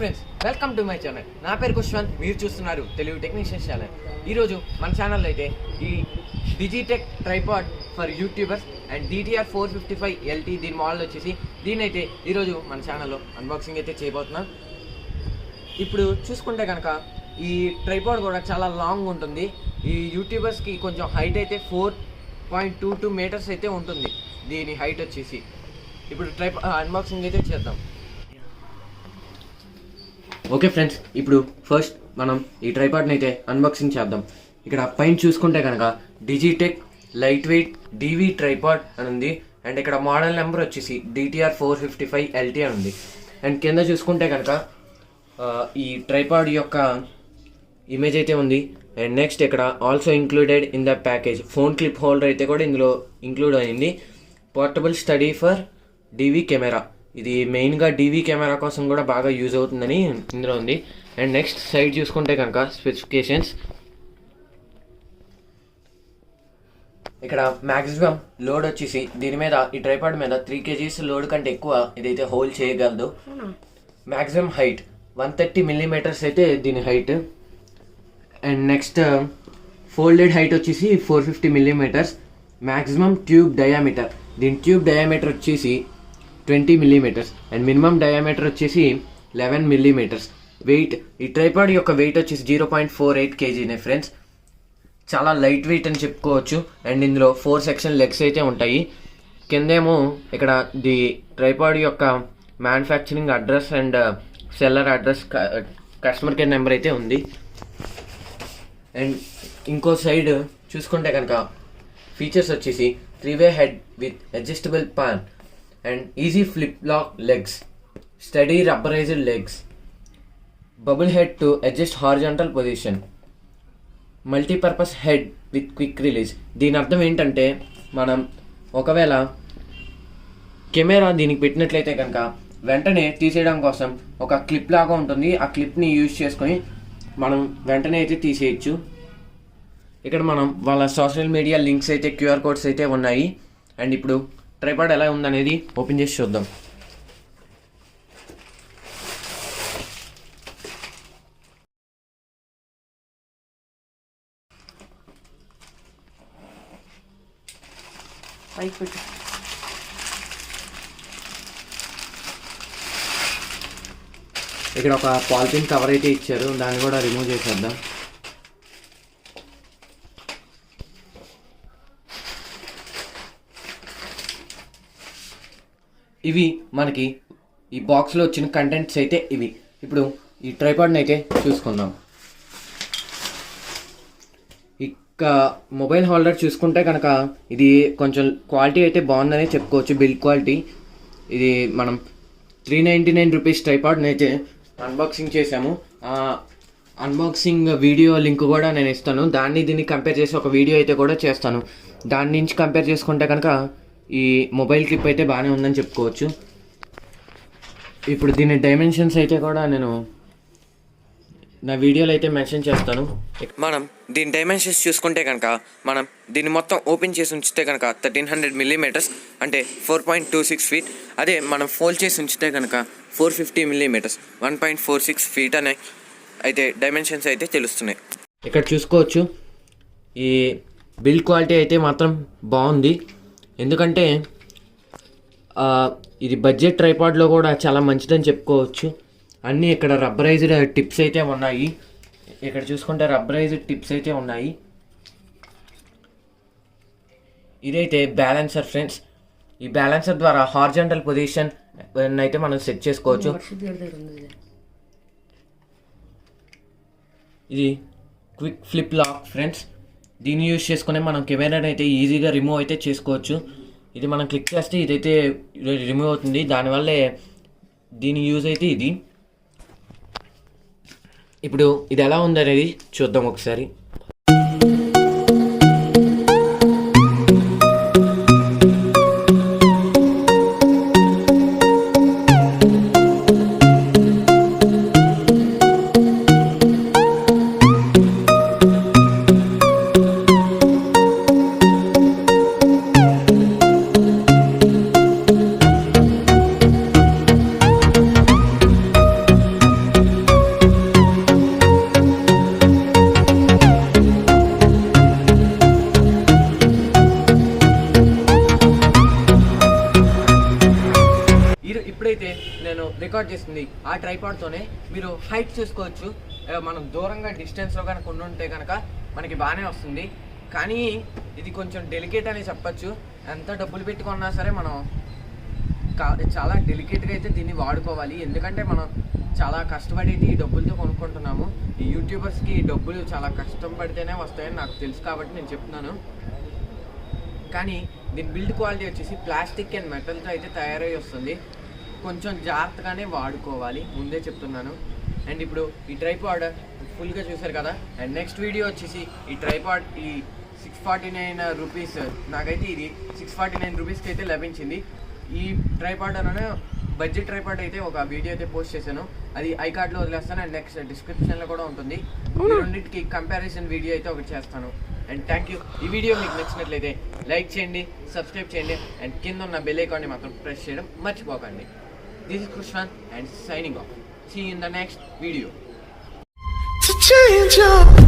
Friends, welcome to my channel. నా పేరు కుష్వంత్, మీరు చూస్తున్నారు తెలుగు టెక్నీషియన్స్ ఛానల్. ఈరోజు మన ఛానల్లో అయితే ఈ Digitek tripod for YouTubers and DTR 455 LT దీని మోడల్ వచ్చేసి దీనైతే ఈరోజు మన ఛానల్లో అన్బాక్సింగ్ అయితే చేయబోతున్నాం. ఇప్పుడు చూసుకుంటే కనుక ఈ ట్రైపాడ్ కూడా చాలా లాంగ్ ఉంటుంది. ఈ యూట్యూబర్స్కి కొంచెం హైట్ అయితే 4.22 మీటర్స్ అయితే ఉంటుంది దీని హైట్ వచ్చేసి. ఇప్పుడు అన్బాక్సింగ్ అయితే చేద్దాం. ఓకే ఫ్రెండ్స్, ఇప్పుడు ఫస్ట్ మనం ఈ ట్రైపాడ్ని అయితే అన్బాక్సింగ్ చేద్దాం. ఇక్కడ పైన చూసుకుంటే కనుక Digitek light weight DV tripod అని ఉంది. అండ్ ఇక్కడ మోడల్ నెంబర్ వచ్చేసి DTR 455 LT అని ఉంది. అండ్ కింద చూసుకుంటే కనుక ఈ ట్రైపాడ్ యొక్క ఇమేజ్ అయితే ఉంది. అండ్ నెక్స్ట్ ఇక్కడ also included in the package phone clip holder అయితే కూడా ఇందులో ఇంక్లూడ్ అయింది. Portable study for DV camera, ఇది మెయిన్గా DV కెమెరా కోసం కూడా బాగా యూజ్ అవుతుందని ఇందులో ఉంది. అండ్ నెక్స్ట్ సైడ్ చూసుకుంటే కనుక స్పెసిఫికేషన్స్, ఇక్కడ మ్యాక్సిమం లోడ్ వచ్చేసి దీని మీద ఈ ట్రైపాడ్ మీద 3 kgs లోడ్ కంటే ఎక్కువ ఇదైతే హోల్డ్ చేయగలదు. మ్యాక్సిమం హైట్ 130 mm అయితే దీని height. And next folded height వచ్చేసి 450 mm. మ్యాక్సిమం ట్యూబ్ డయామీటర్, దీని ట్యూబ్ డయామీటర్ వచ్చేసి 20 mm. అండ్ మినిమం డయామీటర్ వచ్చేసి 11 mm. వెయిట్, ఈ ట్రైపాడ్ యొక్క వెయిట్ వచ్చేసి 0.48 kg ఫ్రెండ్స్. చాలా లైట్ వెయిట్ అని చెప్పుకోవచ్చు. అండ్ ఇందులో 4 సెక్షన్ లెగ్స్ అయితే ఉంటాయి. కిందేమో ఇక్కడ ది ట్రైపాడ్ యొక్క manufacturing address and seller address, customer care number అయితే ఉంది. అండ్ ఇంకో సైడ్ చూసుకుంటే కనుక ఫీచర్స్ వచ్చేసి 3-way head with adjustable pan and easy flip lock legs, sturdy rubberised legs, bubble head to adjust horizontal position, multipurpose head with quick release. దీని అర్థం ఏంటంటే మనం ఒకవేళ కెమెరా దీనికి పెట్టినట్లయితే కనుక వెంటనే తీసేయడం కోసం ఒక క్లిప్ లాగా ఉంటుంది. ఆ క్లిప్ని యూజ్ చేసుకొని మనం వెంటనే అయితే తీసేయచ్చు. ఇక్కడ మనం వాళ్ళ సోషల్ మీడియా లింక్స్ అయితే QR కోడ్స్ అయితే ఉన్నాయి. అండ్ ఇప్పుడు ట్రైపాడ్ ఎలా ఉందనేది ఓపెన్ చేసి చూద్దాం. ఇక్కడ ఒక పాలిథిన్ కవర్ అయితే ఇచ్చారు, దాన్ని కూడా రిమూవ్ చేసేద్దాం. ఇవి మనకి ఈ బాక్స్లో వచ్చిన కంటెంట్స్ అయితే ఇవి. ఇప్పుడు ఈ ట్రైపాడ్ని అయితే చూసుకుందాం. ఇక మొబైల్ హోల్డర్ చూసుకుంటే కనుక ఇది కొంచెం క్వాలిటీ అయితే బాగుందని చెప్పుకోవచ్చు, బిల్డ్ క్వాలిటీ. ఇది మనం 399 రూపీస్ ట్రైపాడ్ని అయితే అన్బాక్సింగ్ చేసాము. అన్బాక్సింగ్ వీడియో లింక్ కూడా నేను ఇస్తాను. దాన్ని దీన్ని కంపేర్ చేసి ఒక వీడియో అయితే కూడా చేస్తాను. దాని నుంచి కంపేర్ చేసుకుంటే కనుక ఈ మొబైల్ క్లిప్ అయితే బాగానే ఉందని చెప్పుకోవచ్చు. ఇప్పుడు దీని డైమెన్షన్స్ అయితే కూడా నేను నా వీడియోలో అయితే మెన్షన్ చేస్తాను. మనం దీని డైమెన్షన్స్ చూసుకుంటే కనుక మనం దీన్ని మొత్తం ఓపెన్ చేసి ఉంచితే కనుక 1300 mm అంటే 4.26 feet. అదే మనం ఫోల్డ్ చేసి ఉంచితే కనుక 450 mm 1.46 feet అనే అయితే డైమెన్షన్స్ అయితే తెలుస్తున్నాయి. ఇక్కడ చూసుకోవచ్చు ఈ బిల్డ్ క్వాలిటీ అయితే మాత్రం బాగుంది. ఎందుకంటే ఇది బడ్జెట్ ట్రైపాడ్లో కూడా చాలా మంచిదని చెప్పుకోవచ్చు. అన్నీ ఇక్కడ రబ్బరైజ్డ్ టిప్స్ అయితే ఉన్నాయి. ఇక్కడ చూసుకుంటే రబ్బరైజ్డ్ టిప్స్ అయితే ఉన్నాయి. ఇదైతే బ్యాలెన్సర్ ఫ్రెండ్స్. ఈ బ్యాలెన్సర్ ద్వారా హారిజాంటల్ పొజిషన్ అయితే మనం సెట్ చేసుకోవచ్చు. ఇది క్విక్ ఫ్లిప్ లాక్ ఫ్రెండ్స్. దీన్ని యూజ్ చేసుకుని మనం కెమెరాని అయితే ఈజీగా రిమూవ్ అయితే చేసుకోవచ్చు. ఇది మనం క్లిక్ చేస్తే ఇదైతే రిమూవ్ అవుతుంది. దానివల్లే దీని యూజ్ అయితే ఇది. ఇప్పుడు ఇది ఎలా ఉందనేది చూద్దాం ఒకసారి. నేను రికార్డ్ చేస్తుంది ఆ ట్రైపాడ్తోనే మీరు హైట్ చేసుకోవచ్చు. మనం దూరంగా డిస్టెన్స్లో కనుక ఉంటే కనుక మనకి బాగానే వస్తుంది. కానీ ఇది కొంచెం డెలికేట్ అని చెప్పచ్చు. ఎంత డబ్బులు పెట్టుకున్నా సరే మనం చాలా డెలికేట్గా అయితే దీన్ని వాడుకోవాలి. ఎందుకంటే మనం చాలా కష్టపడి ఈ డబ్బులతో కొనుక్కుంటున్నాము. ఈ యూట్యూబర్స్కి ఈ డబ్బులు చాలా కష్టం పడితేనే వస్తాయని నాకు తెలుసు కాబట్టి నేను చెప్తున్నాను. కానీ దీని బిల్డ్ క్వాలిటీ వచ్చేసి ప్లాస్టిక్ అండ్ మెటల్తో అయితే తయారై వస్తుంది. కొంచెం జాగ్రత్తగానే వాడుకోవాలి, ముందే చెప్తున్నాను. అండ్ ఇప్పుడు ఈ ట్రైపాడ్ ఫుల్గా చూసారు కదా. అండ్ నెక్స్ట్ వీడియో వచ్చేసి ఈ ట్రైపాడ్ ఈ 649 రూపీస్, నాకైతే ఇది 649 రూపీస్కి అయితే లభించింది. ఈ ట్రైపాడ్ అనే బడ్జెట్ ట్రైపాడ్ అయితే ఒక వీడియో అయితే పోస్ట్ చేశాను, అది ఐకార్డ్లో వదిలేస్తాను. అండ్ నెక్స్ట్ డిస్క్రిప్షన్లో కూడా ఉంటుంది. ఈ రెండింటికి కంపారిజన్ వీడియో అయితే ఒకటి చేస్తాను. And thank you. ఈ వీడియో మీకు నచ్చినట్లయితే లైక్ చేయండి, సబ్స్క్రైబ్ చేయండి, అండ్ కింద ఉన్న బెల్ ఐకాన్ని మాత్రం ప్రెస్ చేయడం మర్చిపోకండి. This is Krishnan and signing off. See you in the next video. To change up.